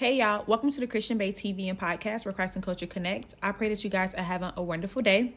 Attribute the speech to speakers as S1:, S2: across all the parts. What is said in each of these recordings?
S1: Hey y'all, welcome to the Christian Bae TV and podcast where Christ and culture connects. I pray that you guys are having a wonderful day.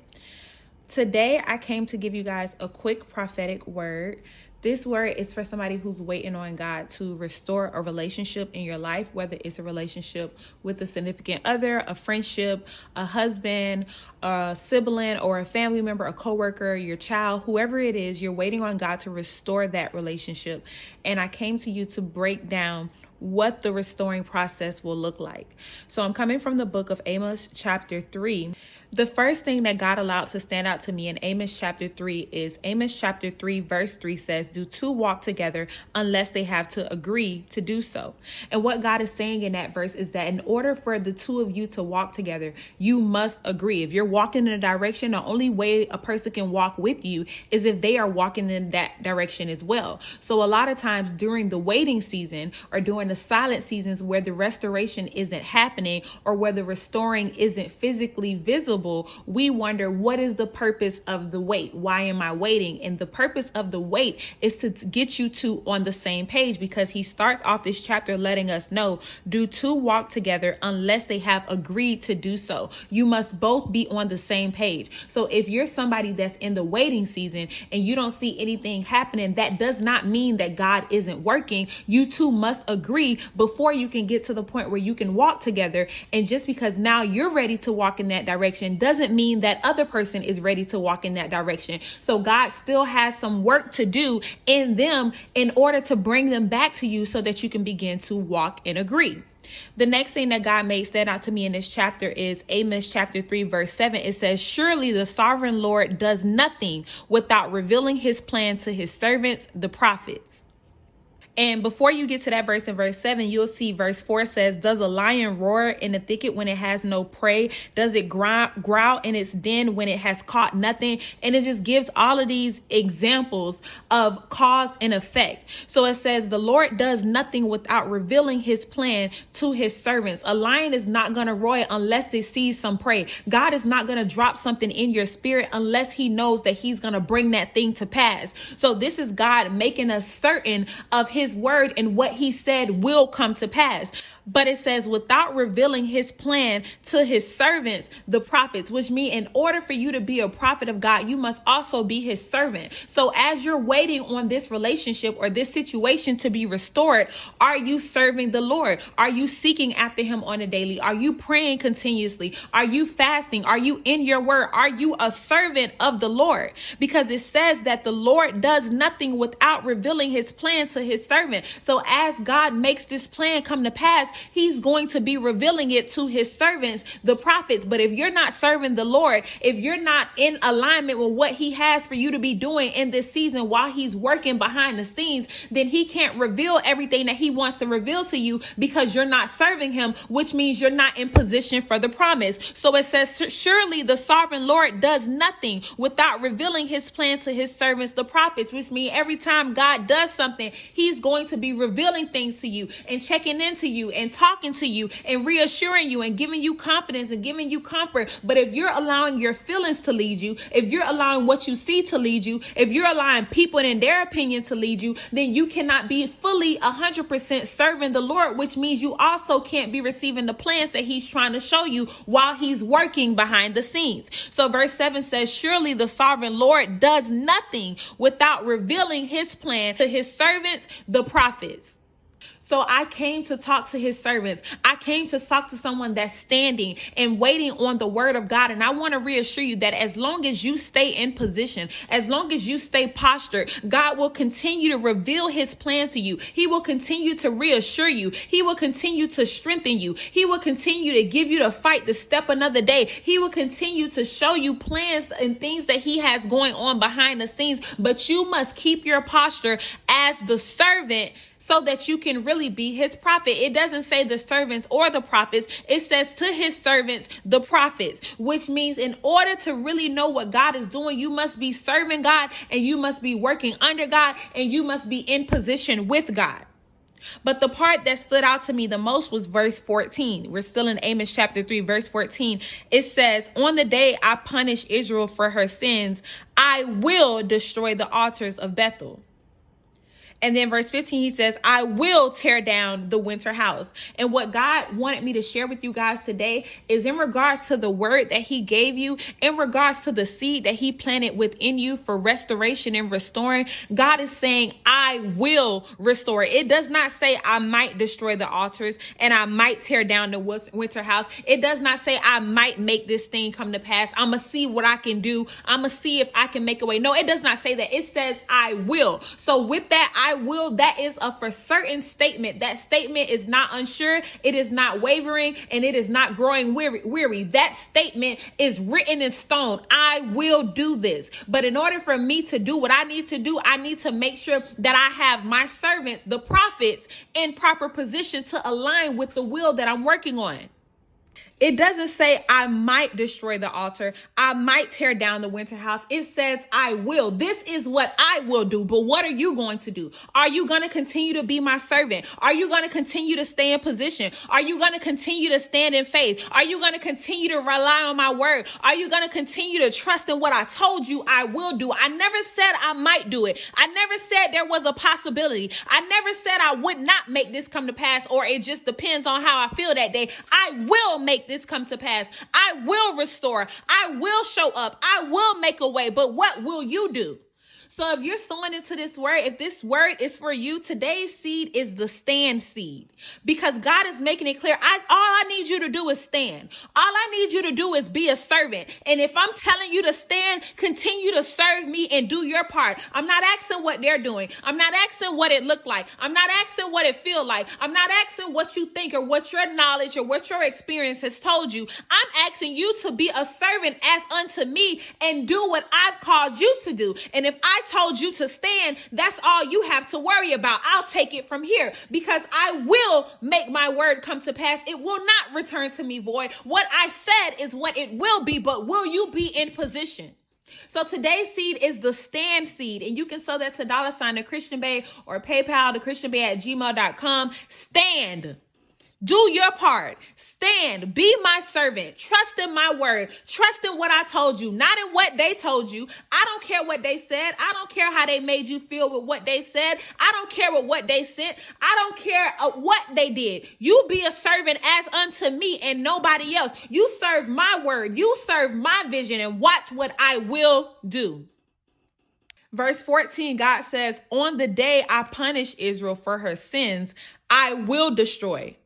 S1: Today, I came to give you guys a quick prophetic word. This word is for somebody who's waiting on God to restore a relationship in your life, whether it's a relationship with a significant other, a friendship, a husband, a sibling, or a family member, a coworker, your child, whoever it is, you're waiting on God to restore that relationship. And I came to you to break down what the restoring process will look like. So I'm coming from the book of Amos chapter 3. The first thing that God allowed to stand out to me in Amos chapter 3 is Amos chapter 3 verse 3 says, "Do two walk together unless they have to agree to do so?" And what God is saying in that verse is that in order for the two of you to walk together, you must agree. If you're walking in a direction, the only way a person can walk with you is if they are walking in that direction as well. So a lot of times during the waiting season or during the silent seasons where the restoration isn't happening or where the restoring isn't physically visible, we wonder, what is the purpose of the wait? Why am I waiting? And the purpose of the wait is to get you two on the same page, because he starts off this chapter letting us know, do two walk together unless they have agreed to do so. You must both be on the same page. So if you're somebody that's in the waiting season and you don't see anything happening, that does not mean that God isn't working. You two must agree before you can get to the point where you can walk together. And just because now you're ready to walk in that direction doesn't mean that other person is ready to walk in that direction. So God still has some work to do in them in order to bring them back to you so that you can begin to walk and agree. The next thing that God made stand out to me in this chapter is Amos chapter 3 verse 7. It says, "Surely the sovereign Lord does nothing without revealing his plan to his servants, the prophets." And before you get to that verse in verse 7, you'll see verse 4 says, "Does a lion roar in the thicket when it has no prey? Does it growl in its den when it has caught nothing?" And it just gives all of these examples of cause and effect. So it says, the Lord does nothing without revealing his plan to his servants. A lion is not going to roar unless they see some prey. God is not going to drop something in your spirit unless he knows that he's going to bring that thing to pass. So this is God making us certain of his word and what he said will come to pass. But it says without revealing his plan to his servants, the prophets, which means in order for you to be a prophet of God, you must also be his servant. So as you're waiting on this relationship or this situation to be restored, are you serving the Lord? Are you seeking after him on a daily? Are you praying continuously? Are you fasting? Are you in your word? Are you a servant of the Lord? Because it says that the Lord does nothing without revealing his plan to his servant. So as God makes this plan come to pass, he's going to be revealing it to his servants, the prophets. But if you're not serving the Lord, if you're not in alignment with what he has for you to be doing in this season while he's working behind the scenes, then he can't reveal everything that he wants to reveal to you because you're not serving him, which means you're not in position for the promise. So it says, surely the sovereign Lord does nothing without revealing his plan to his servants, the prophets, which means every time God does something, he's going to be revealing things to you and checking into you and talking to you and reassuring you and giving you confidence and giving you comfort. But if you're allowing your feelings to lead you, if you're allowing what you see to lead you, if you're allowing people and their opinion to lead you, then you cannot be fully 100% serving the Lord, which means you also can't be receiving the plans that he's trying to show you while he's working behind the scenes. So verse 7 says, "Surely the sovereign Lord does nothing without revealing his plan to his servants, the prophets." So I came to talk to his servants. I came to talk to someone that's standing and waiting on the word of God. And I want to reassure you that as long as you stay in position, as long as you stay postured, God will continue to reveal his plan to you. He will continue to reassure you. He will continue to strengthen you. He will continue to give you the fight to step another day. He will continue to show you plans and things that he has going on behind the scenes. But you must keep your posture as the servant so that you can really be his prophet. It doesn't say the servants or the prophets. It says to his servants, the prophets, which means in order to really know what God is doing, you must be serving God and you must be working under God and you must be in position with God. But the part that stood out to me the most was verse 14. We're still in Amos chapter 3, verse 14. It says, "On the day I punish Israel for her sins, I will destroy the altars of Bethel." And then verse 15, he says, I will tear down the winter house. And what God wanted me to share with you guys today is in regards to the word that he gave you, in regards to the seed that he planted within you for restoration and restoring. God is saying, I will restore. It does not say I might destroy the altars and I might tear down the winter house. It does not say I might make this thing come to pass. I'm going to see what I can do. I'm going to see if I can make a way. No, it does not say that. It says I will. So with that, I will, that is a for certain statement. That statement is not unsure. It is not wavering, and it is not growing weary. That statement is written in stone. I will do this. But in order for me to do what I need to do, I need to make sure that I have my servants, the prophets, in proper position to align with the will that I'm working on. It doesn't say I might destroy the altar. I might tear down the winter house. It says I will. This is what I will do. But what are you going to do? Are you going to continue to be my servant? Are you going to continue to stay in position? Are you going to continue to stand in faith? Are you going to continue to rely on my word? Are you going to continue to trust in what I told you I will do? I never said I might do it. I never said there was a possibility. I never said I would not make this come to pass, or it just depends on how I feel that day. I will make this come to pass. I will restore. I will show up. I will make a way. But what will you do? So if you're sowing into this word, if this word is for you, today's seed is the stand seed, because God is making it clear. All I need you to do is stand. All I need you to do is be a servant. And if I'm telling you to stand, continue to serve me and do your part. I'm not asking what they're doing. I'm not asking what it looked like. I'm not asking what it feel like. I'm not asking what you think or what your knowledge or what your experience has told you. I'm asking you to be a servant as unto me and do what I've called you to do. And if I told you to stand, that's all you have to worry about. I'll take it from here, because I will make my word come to pass. It will not return to me void. What I said is what it will be, but will you be in position? So today's seed is the stand seed, and you can sow that to $TheChristianBae or PayPal, TheChristianBae@gmail.com. Stand. Do your part. Stand. Be my servant. Trust in my word. Trust in what I told you, not in what they told you. I don't care what they said. I don't care how they made you feel with what they said. I don't care what they sent. I don't care what they did. You be a servant as unto me and nobody else. You serve my word. You serve my vision, and watch what I will do. Verse 14, God says, on the day I punish Israel for her sins, I will destroy.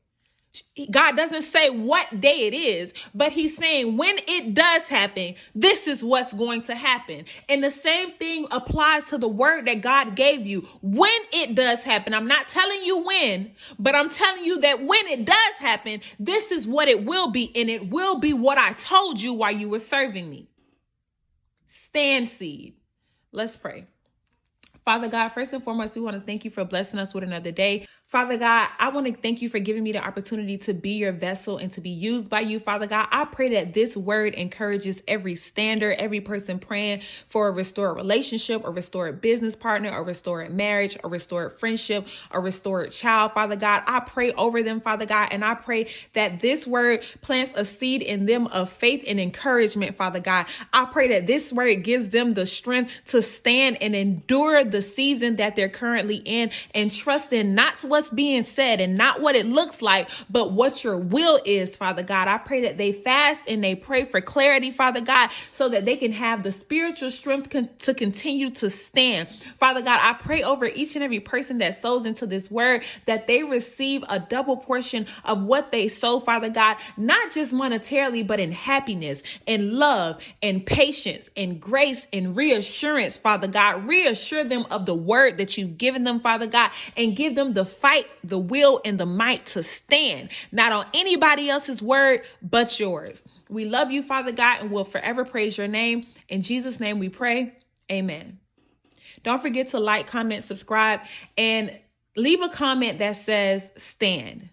S1: God doesn't say what day it is, but he's saying when it does happen, this is what's going to happen. And the same thing applies to the word that God gave you. When it does happen, I'm not telling you when, but I'm telling you that when it does happen, this is what it will be. And it will be what I told you while you were serving me. Stand seed. Let's pray. Father God, first and foremost, we want to thank you for blessing us with another day. Father God, I want to thank you for giving me the opportunity to be your vessel and to be used by you. Father God, I pray that this word encourages every stander, every person praying for a restored relationship, a restored business partner, a restored marriage, a restored friendship, a restored child. Father God, I pray over them, Father God, and I pray that this word plants a seed in them of faith and encouragement, Father God. I pray that this word gives them the strength to stand and endure the season that they're currently in, and trust in not what's being said and not what it looks like, but what your will is, Father God. I pray that they fast and they pray for clarity, Father God, so that they can have the spiritual strength to continue to stand. Father God, I pray over each and every person that sows into this word, that they receive a double portion of what they sow, Father God, not just monetarily, but in happiness and love and patience and grace and reassurance, Father God. Reassure them of the word that you've given them, Father God, and give them the fight, the will, and the might to stand, not on anybody else's word, but yours. We love you, Father God, and will forever praise your name. In Jesus' name we pray. Amen. Don't forget to like, comment, subscribe, and leave a comment that says stand.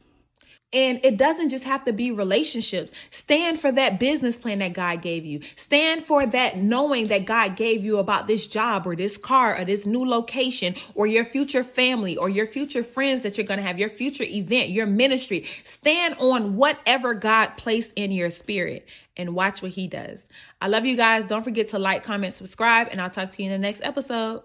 S1: And it doesn't just have to be relationships. Stand for that business plan that God gave you. Stand for that knowing that God gave you about this job or this car or this new location or your future family or your future friends that you're going to have, your future event, your ministry. Stand on whatever God placed in your spirit and watch what he does. I love you guys. Don't forget to like, comment, subscribe, and I'll talk to you in the next episode.